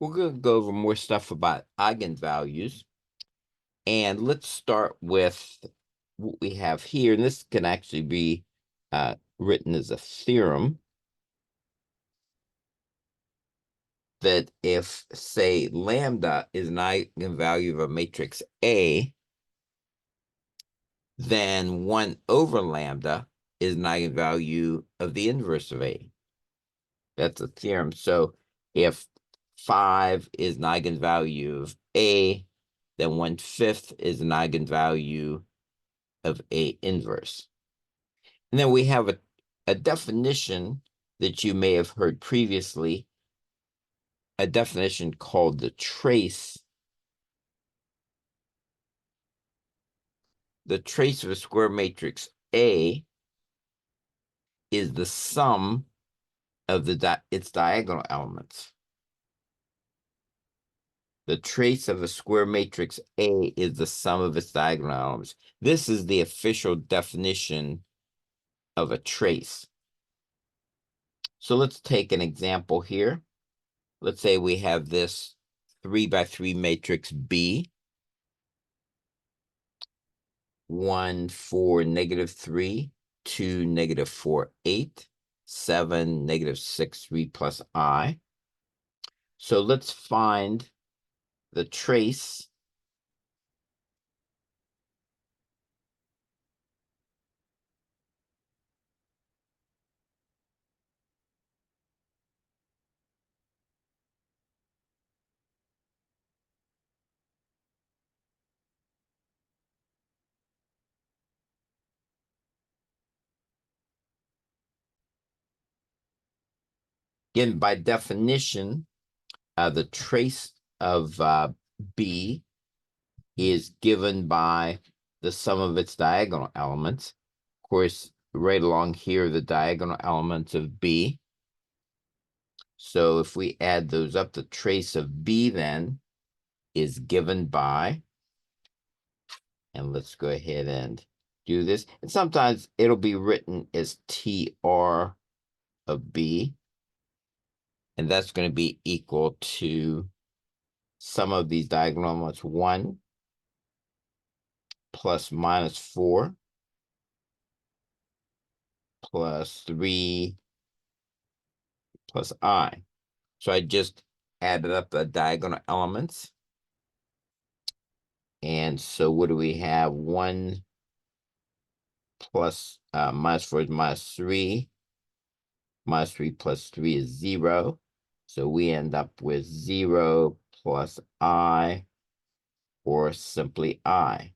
we're going to go over more stuff about eigenvalues. And let's start with what we have here. And this can actually be written as a theorem that if, say, lambda is an eigenvalue of a matrix A, then 1 over lambda is an eigenvalue of the inverse of A. That's a theorem. So if 5 is an eigenvalue of A, then 1/5 is an eigenvalue of A inverse. And then we have a definition that you may have heard previously, a definition called the trace. The trace of a square matrix A is the sum of its diagonal elements. The trace of a square matrix A is the sum of its diagonal elements. This is the official definition of a trace. So let's take an example here. Let's say we have this 3 by 3 matrix B. 1, 4, -3, 2, -4, 8, 7, -6, 3 plus I. So let's find the trace again. By definition, the trace of B is given by the sum of its diagonal elements. Of course, right along here, the diagonal elements of B. So if we add those up, the trace of B then is given by, and let's go ahead and do this. And sometimes it'll be written as TR of B. And that's going to be equal to sum of these diagonal elements, 1 plus -4 plus 3 plus I. So I just added up the diagonal elements. And so what do we have? 1 plus -4 is -3. -3 plus 3 is 0. So we end up with 0 plus I, or simply I.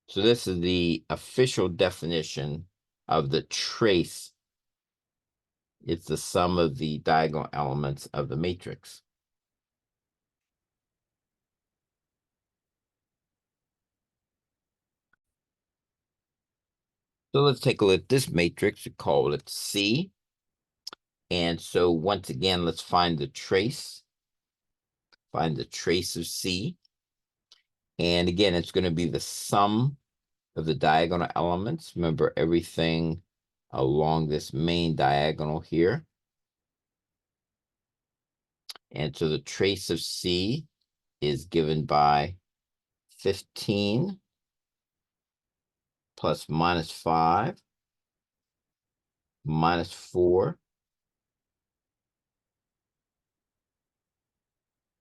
So this is the official definition of the trace. It's the sum of the diagonal elements of the matrix. So let's take a look at this matrix. We call it C. And so once again, let's find the trace. Find the trace of C. And again, it's going to be the sum of the diagonal elements. Remember, everything along this main diagonal here. And so the trace of C is given by 15 plus -5 -4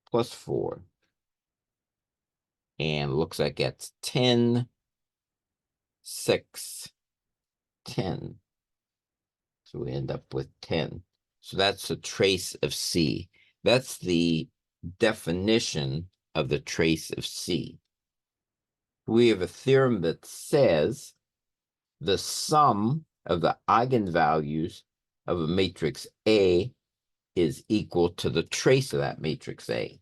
plus 4. And looks like it's 10, 6, 10. So we end up with 10. So that's the trace of C. That's the definition of the trace of C. We have a theorem that says the sum of the eigenvalues of a matrix A is equal to the trace of that matrix A.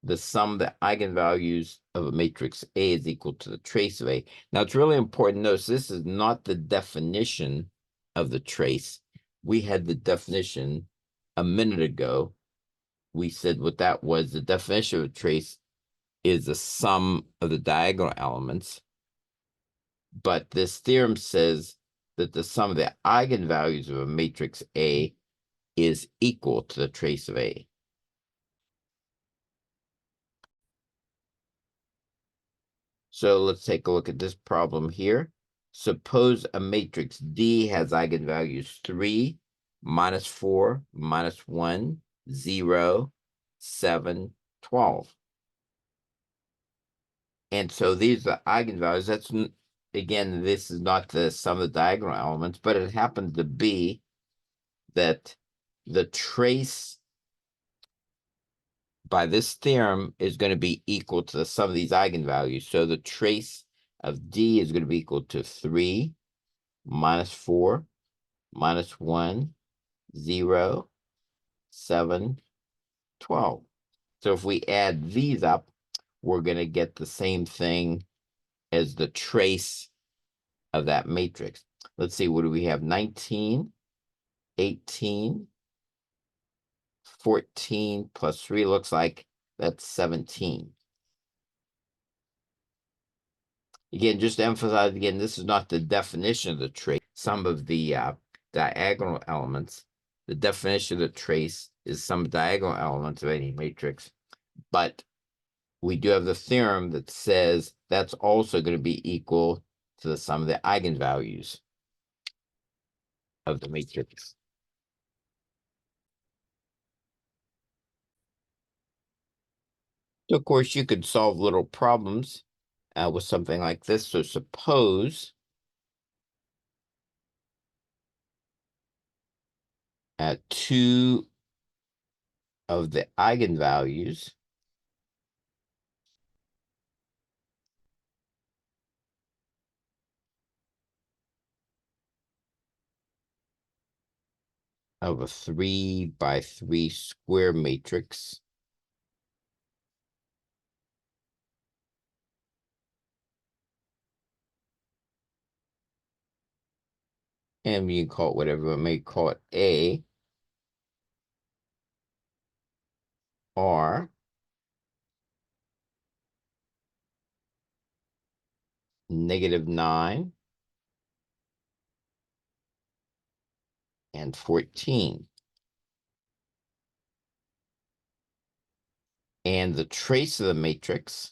The sum of the eigenvalues of a matrix A is equal to the trace of A. Now, it's really important to notice this is not the definition of the trace. We had the definition a minute ago. We said what that was. The definition of a trace is the sum of the diagonal elements. But this theorem says that the sum of the eigenvalues of a matrix A is equal to the trace of A. So let's take a look at this problem here. Suppose a matrix D has eigenvalues 3, -4, -1, 0, 7, 12. And so these are eigenvalues. That's, again, this is not the sum of the diagonal elements, but it happens to be that the trace by this theorem is going to be equal to the sum of these eigenvalues. So the trace of D is going to be equal to 3, -4, -1, 0, 7, 12. So if we add these up, we're going to get the same thing as the trace of that matrix. Let's see, what do we have? 19, 18, 14 plus 3 looks like that's 17. Again, just to emphasize again, this is not the definition of the trace. Some of the diagonal elements, the definition of the trace is some diagonal elements of any matrix. But we do have the theorem that says that's also going to be equal to the sum of the eigenvalues of the matrix. So, of course, you could solve little problems with something like this. So suppose two of the eigenvalues of a 3 by 3 square matrix and you can call it whatever we may call it A, are -9 and 14. And the trace of the matrix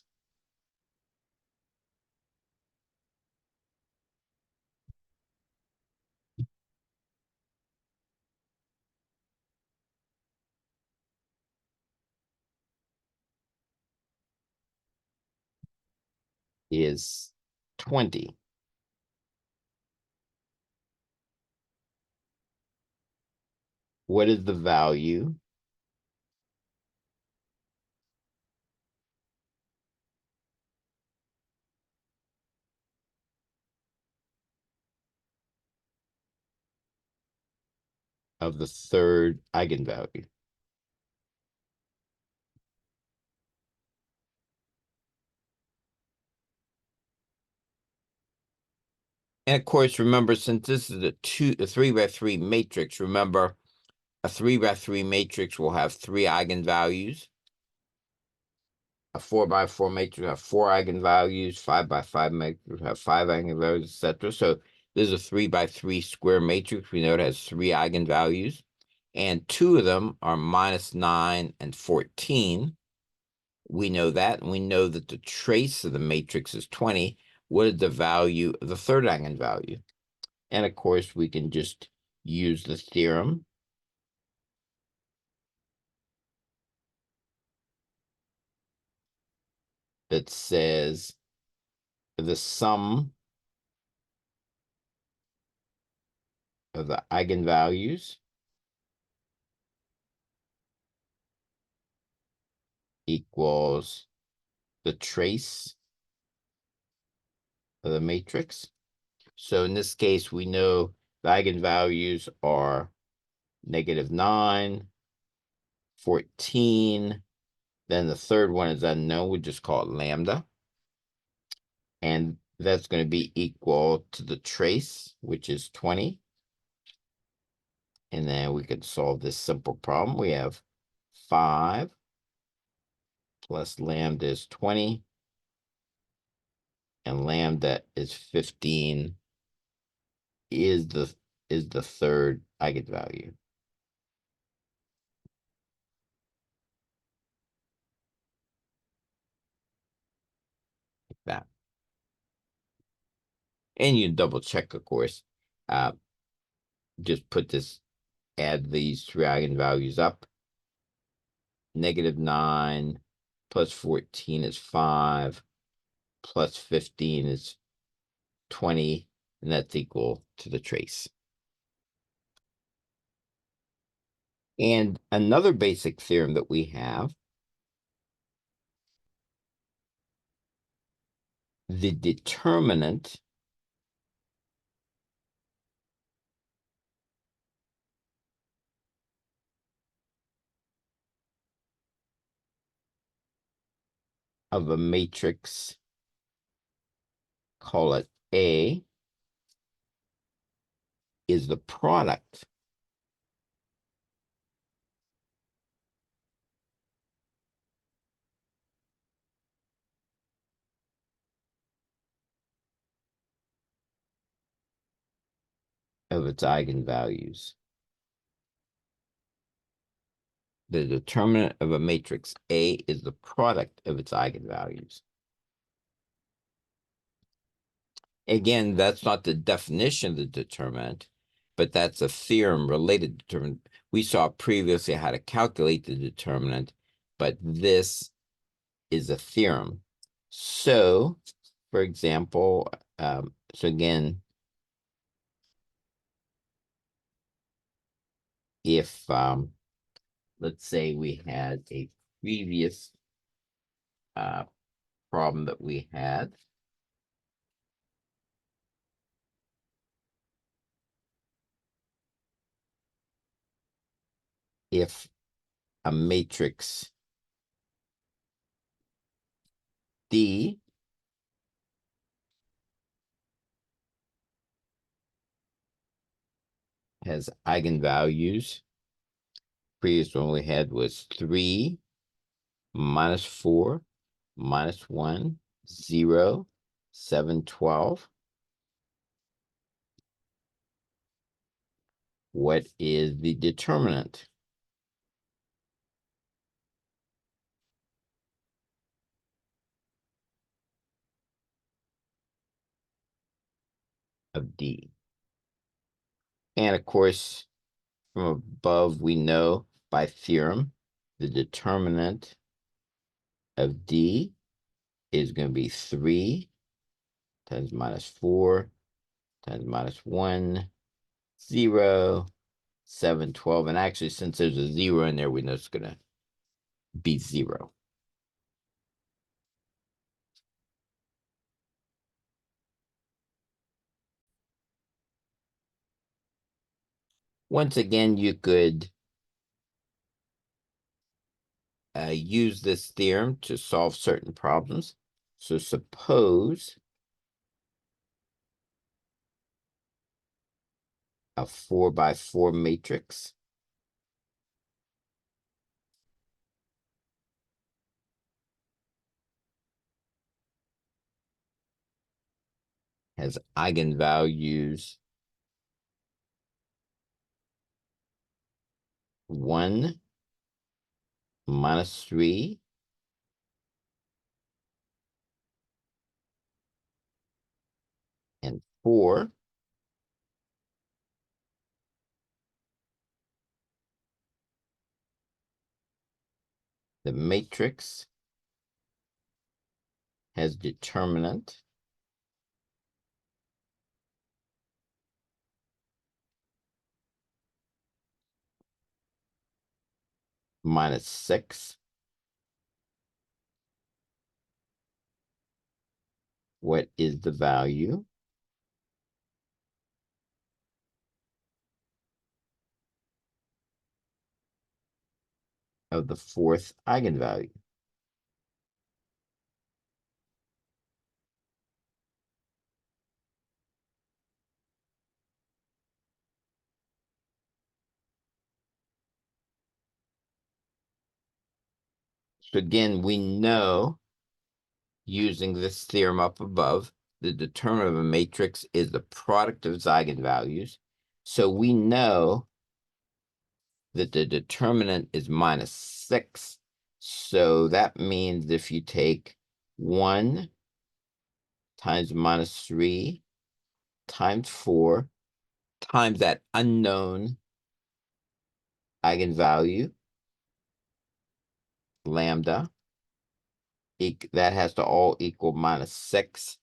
is 20. What is the value of the third eigenvalue? And of course, remember, since this is a 3 by 3 matrix, remember a 3 by 3 matrix will have 3 eigenvalues. A 4 by 4 matrix will have 4 eigenvalues. 5 by 5 matrix will have 5 eigenvalues, etc. So this is a 3 by 3 square matrix. We know it has 3 eigenvalues. And 2 of them are -9 and 14. We know that, and we know that the trace of the matrix is 20. What is the value of the third eigenvalue? And of course, we can just use the theorem that says the sum of the eigenvalues equals the trace of the matrix. So in this case, we know the eigenvalues are -9, 14. Then the third one is unknown. We just call it lambda. And that's going to be equal to the trace, which is 20. And then we can solve this simple problem. We have 5 plus lambda is 20. And lambda is 15 is the third eigenvalue. And you double check, of course. Just add these three eigenvalues up. -9 plus 14 is 5, plus 15 is 20, and that's equal to the trace. And another basic theorem that we have, the determinant of a matrix, call it A, is the product of its eigenvalues. The determinant of a matrix A is the product of its eigenvalues. Again, that's not the definition of the determinant, but that's a theorem related to determinant. We saw previously how to calculate the determinant, but this is a theorem. So, for example, so again, if let's say we had a previous problem that we had, if a matrix D has eigenvalues, previous one we had was 3, -4, -1, 0, 7, 12. What is the determinant of D? And of course, from above, we know by theorem, the determinant of D is going to be 3 times -4 times -1, 0, 7, 12. And actually, since there's a 0 in there, we know it's going to be 0. Once again, you could use this theorem to solve certain problems. So suppose a 4x4 matrix has eigenvalues 1, -3, and 4. The matrix has determinant -6. What is the value of the fourth eigenvalue? So again, we know, using this theorem up above, the determinant of a matrix is the product of its eigenvalues. So we know that the determinant is -6. So that means if you take 1 times -3 times 4 times that unknown eigenvalue, lambda. That has to all equal -6.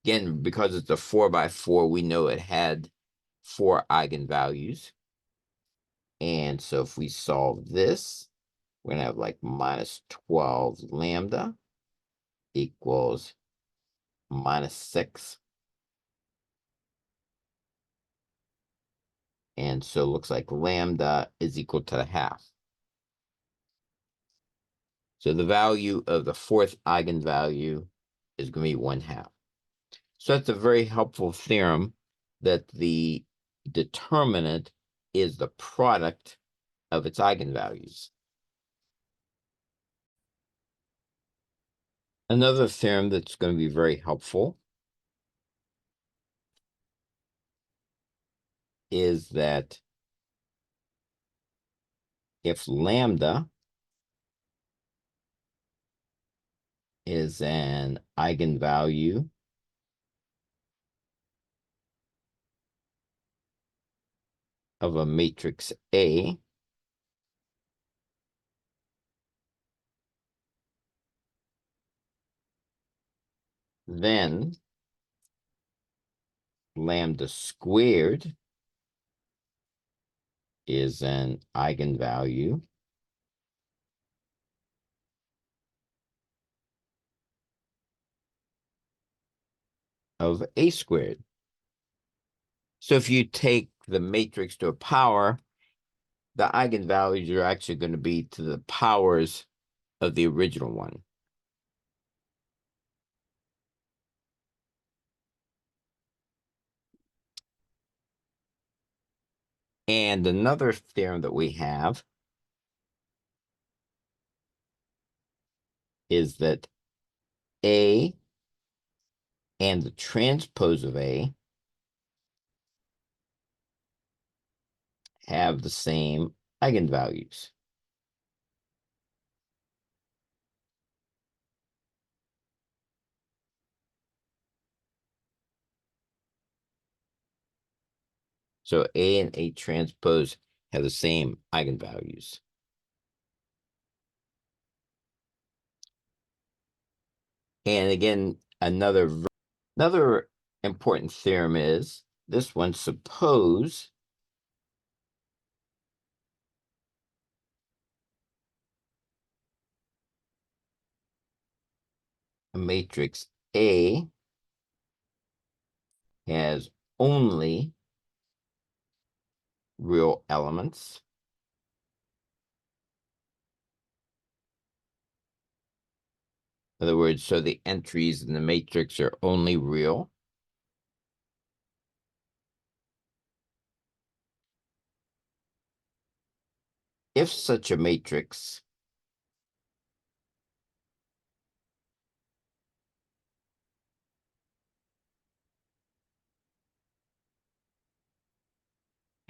Again, because it's a 4 by 4, we know it had 4 eigenvalues. And so if we solve this, we're going to have like -12 lambda equals -6. And so it looks like lambda is equal to the half. So the value of the fourth eigenvalue is going to be 1/2. So that's a very helpful theorem, that the determinant is the product of its eigenvalues. Another theorem that's going to be very helpful is that if lambda is an eigenvalue of a matrix A, then lambda squared is an eigenvalue of A squared. So if you take the matrix to a power, the eigenvalues are actually going to be to the powers of the original one. And another theorem that we have is that A and the transpose of A have the same eigenvalues. So A and A transpose have the same eigenvalues. And again, another important theorem is this one: suppose a matrix A has only real elements. In other words, so the entries in the matrix are only real. If such a matrix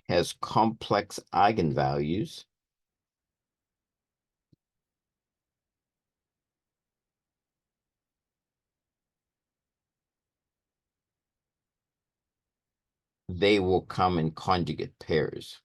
has complex eigenvalues, they will come in conjugate pairs.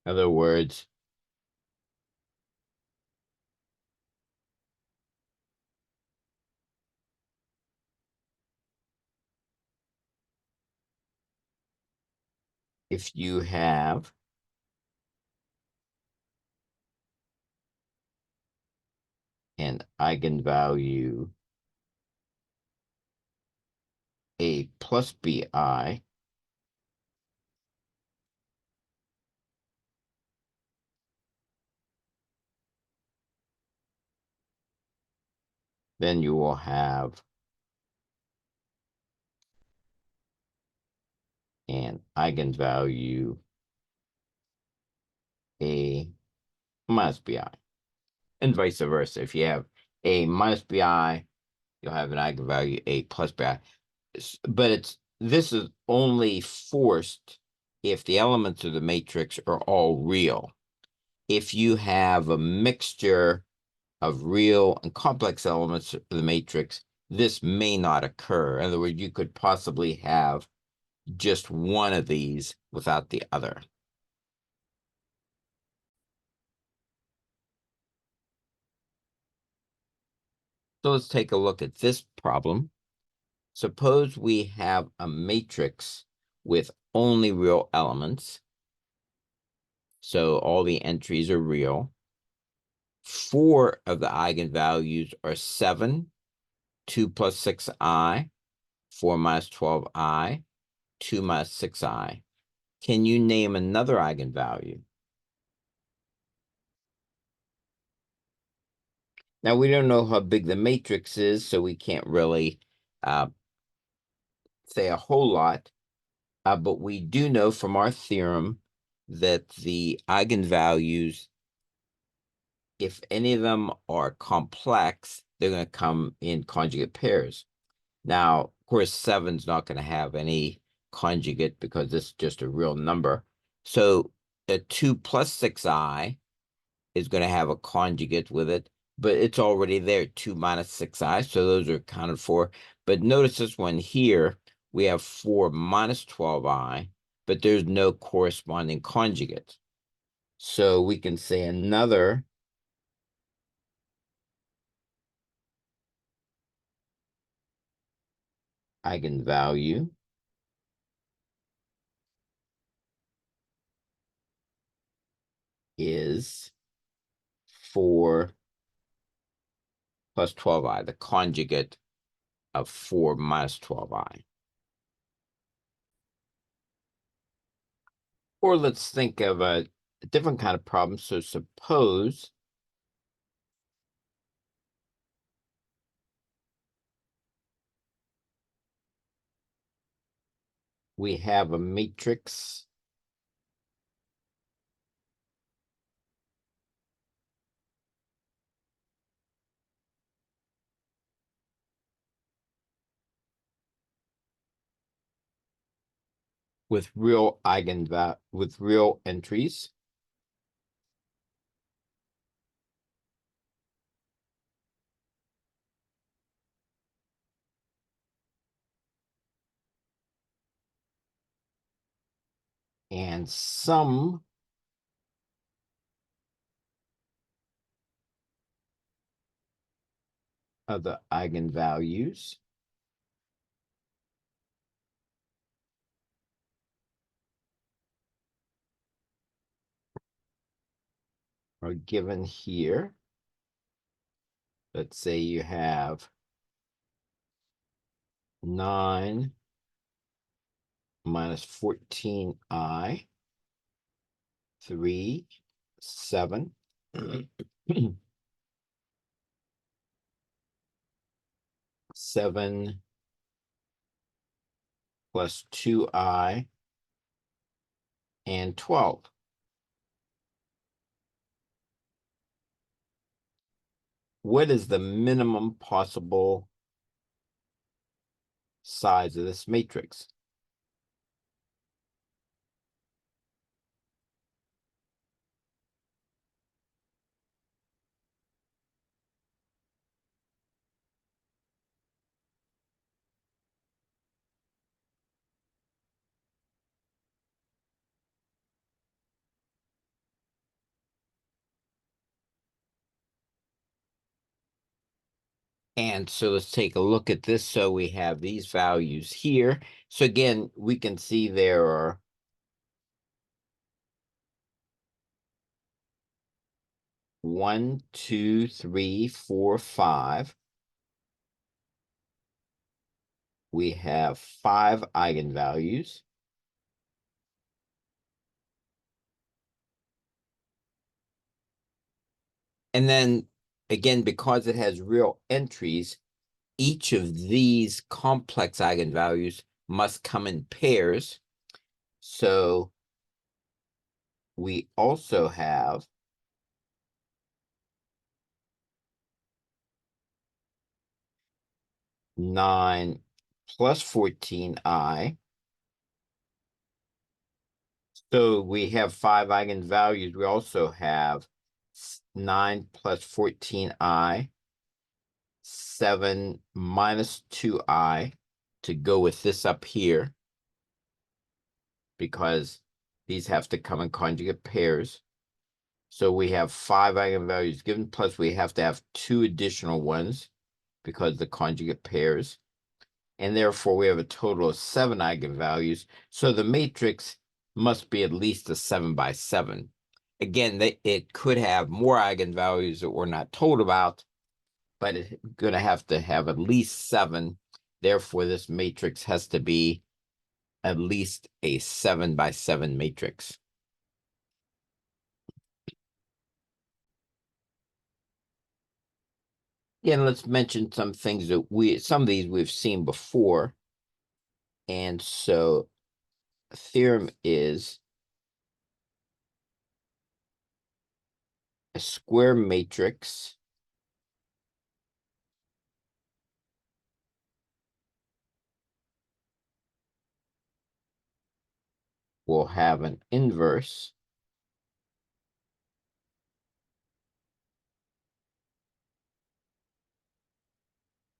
In other words, if you have an eigenvalue A plus BI, then you will have an eigenvalue A minus BI, and vice versa. If you have A minus BI, you'll have an eigenvalue A plus BI. But it's this is only forced if the elements of the matrix are all real. If you have a mixture of real and complex elements of the matrix, this may not occur. In other words, you could possibly have just one of these without the other. So let's take a look at this problem. Suppose we have a matrix with only real elements. So all the entries are real. 4 of the eigenvalues are 7, 2 plus 6i, 4 minus 12i, 2 minus 6i. Can you name another eigenvalue? Now, we don't know how big the matrix is, so we can't really say a whole lot. But we do know from our theorem that the eigenvalues, if any of them are complex, they're going to come in conjugate pairs. Now, of course, 7's not going to have any conjugate because it's just a real number. So a 2 plus 6i is going to have a conjugate with it, but it's already there, 2 minus 6i, so those are accounted for. But notice this one here, we have 4 minus 12i, but there's no corresponding conjugate. So we can say another eigenvalue is 4 plus 12i, the conjugate of 4 minus 12i. Or let's think of a different kind of problem. So suppose we have a matrix with real with real entries. And some of the eigenvalues are given here. Let's say you have 9 minus 14i, 3, 7, 7 plus 2i, and 12. What is the minimum possible size of this matrix? And so let's take a look at this. So we have these values here. So again, we can see there are 1, 2, 3, 4, 5. We have 5 eigenvalues. And then again, because it has real entries, each of these complex eigenvalues must come in pairs. So we also have 9 plus 14i. So we have 5 eigenvalues. We also have 9 plus 14i, 7 minus 2i to go with this up here, because these have to come in conjugate pairs. So we have 5 eigenvalues given, plus we have to have 2 additional ones because the conjugate pairs. And therefore we have a total of 7 eigenvalues. So the matrix must be at least a 7 by 7. Again, it could have more eigenvalues that we're not told about, but it's going to have at least 7. Therefore, this matrix has to be at least a 7 by 7 matrix. Again, let's mention some things that some of these we've seen before. And so theorem is a square matrix will have an inverse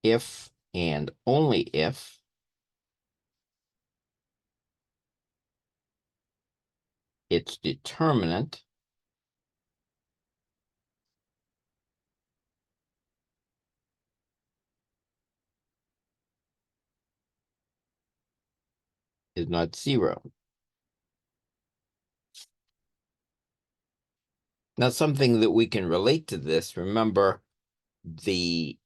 if and only if its determinant is not 0. Now, something that we can relate to this, remember, the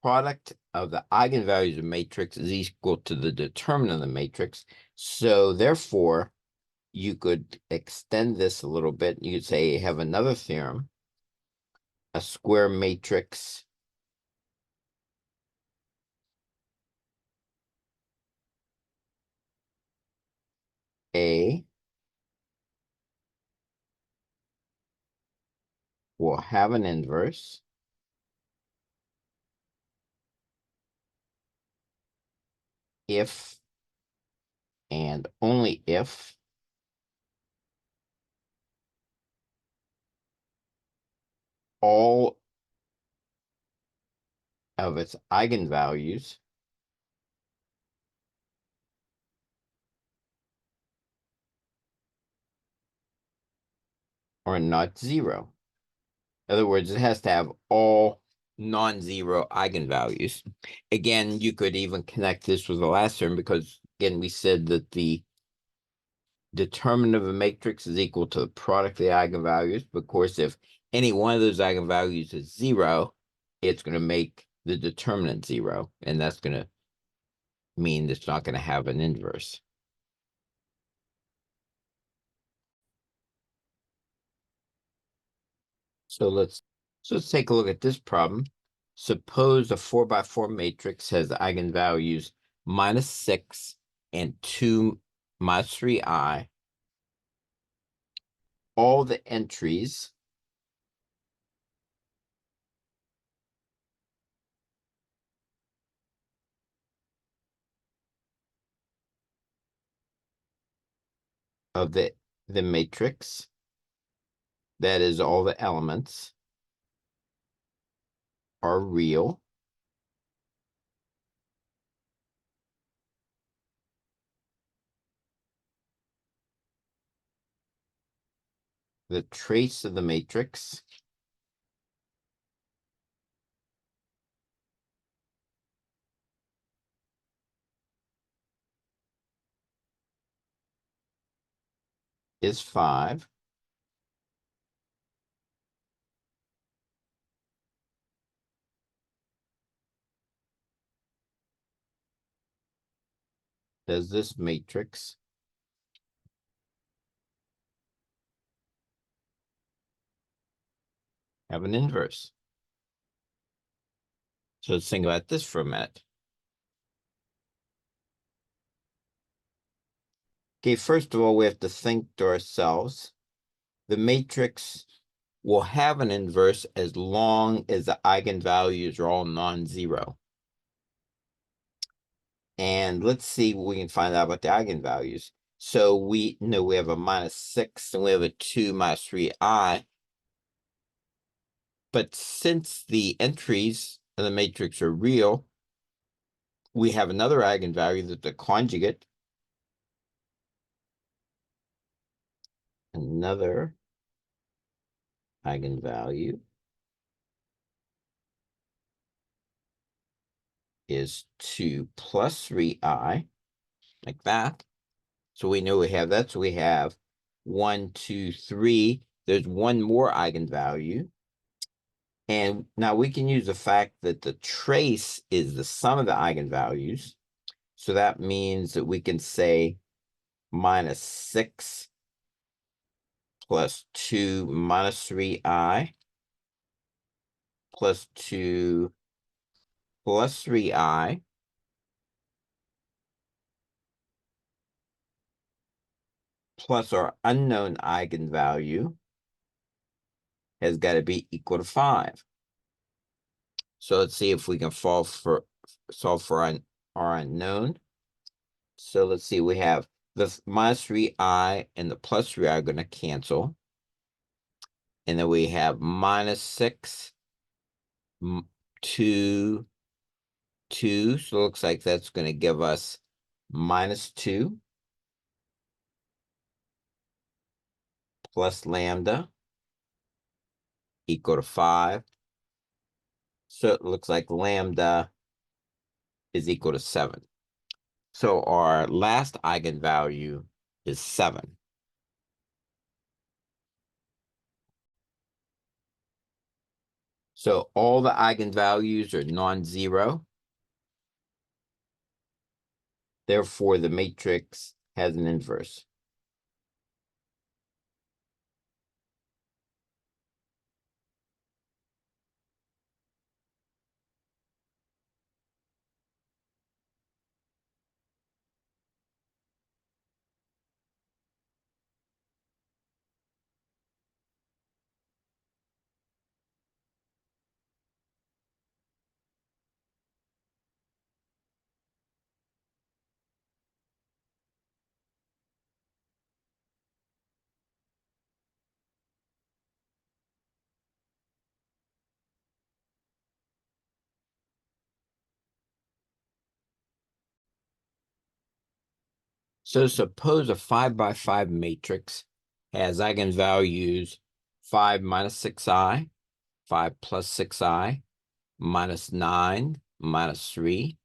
product of the eigenvalues of matrix is equal to the determinant of the matrix. So therefore, you could extend this a little bit. You could say, have another theorem, a square matrix A will have an inverse if and only if all of its eigenvalues are not 0. In other words, it has to have all non-zero eigenvalues. Again, you could even connect this with the last term, because again, we said that the determinant of a matrix is equal to the product of the eigenvalues. But of course, if any one of those eigenvalues is 0, it's going to make the determinant 0, and that's going to mean it's not going to have an inverse. So let's take a look at this problem. Suppose a 4 by 4 matrix has eigenvalues -6 and 2 minus 3i. All the entries of the matrix, that is, all the elements, are real. The trace of the matrix is 5. Does this matrix have an inverse? So let's think about this for a minute. Okay, first of all, we have to think to ourselves, the matrix will have an inverse as long as the eigenvalues are all non-zero. And let's see what we can find out about the eigenvalues. So we know we have a -6 and we have a 2 minus 3i. But since the entries of the matrix are real, we have another eigenvalue that's the conjugate. Another eigenvalue is 2 plus 3i, like that. So we know we have that. So we have 1, 2, 3. There's one more eigenvalue. And now we can use the fact that the trace is the sum of the eigenvalues. So that means that we can say -6 plus 2 minus 3i plus 2 plus 3i plus our unknown eigenvalue has got to be equal to 5. So let's see if we can solve for our unknown. So let's see, we have the -3i and the +3i are going to cancel. And then we have -6, 2, 2. So it looks like that's going to give us -2 plus lambda equal to 5. So it looks like lambda is equal to 7. So our last eigenvalue is 7. So all the eigenvalues are non-zero. Therefore, the matrix has an inverse. So suppose a 5 by 5 matrix has eigenvalues 5 minus 6i, 5 plus 6i, -9, -3.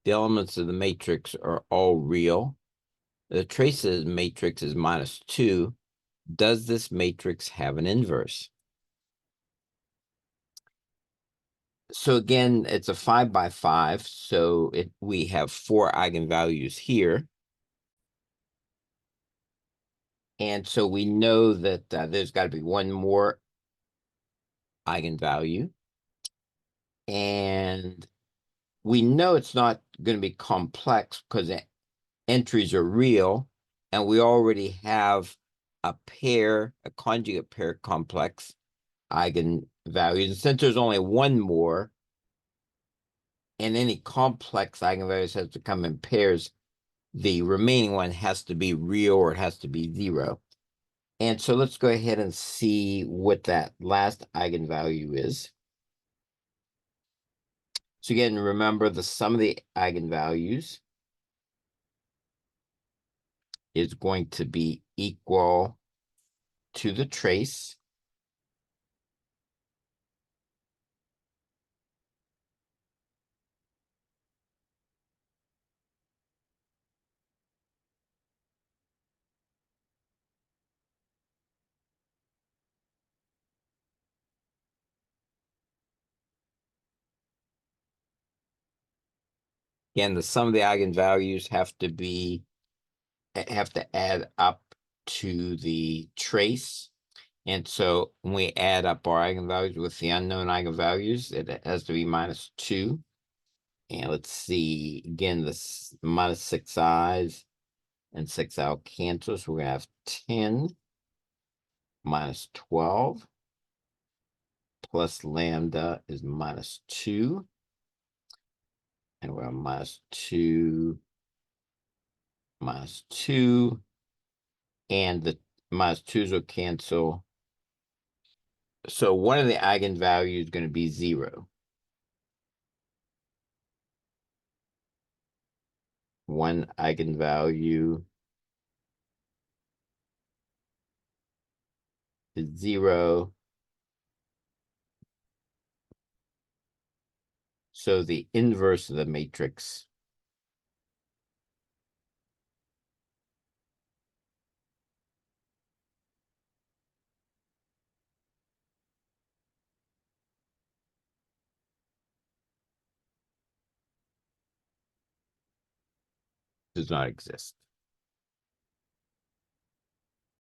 The elements of the matrix are all real. The trace of the matrix is -2. Does this matrix have an inverse? So again, it's a 5 by 5, so we have 4 eigenvalues here. And so we know that there's got to be one more eigenvalue. And we know it's not going to be complex because the entries are real, and we already have a conjugate pair complex eigenvalues. And since there's only one more, and any complex eigenvalues has to come in pairs, the remaining one has to be real or it has to be 0. And so let's go ahead and see what that last eigenvalue is. So again, remember the sum of the eigenvalues is going to be equal to the trace. Again, the sum of the eigenvalues have to add up to the trace. And so when we add up our eigenvalues with the unknown eigenvalues, it has to be -2. And let's see, again, this -6i's and 6i will cancel. So we're going to have 10 minus 12 plus lambda is -2. And we're -2, -2, and the -2's will cancel. So one of the eigenvalues is going to be 0. One eigenvalue is 0. So the inverse of the matrix does not exist.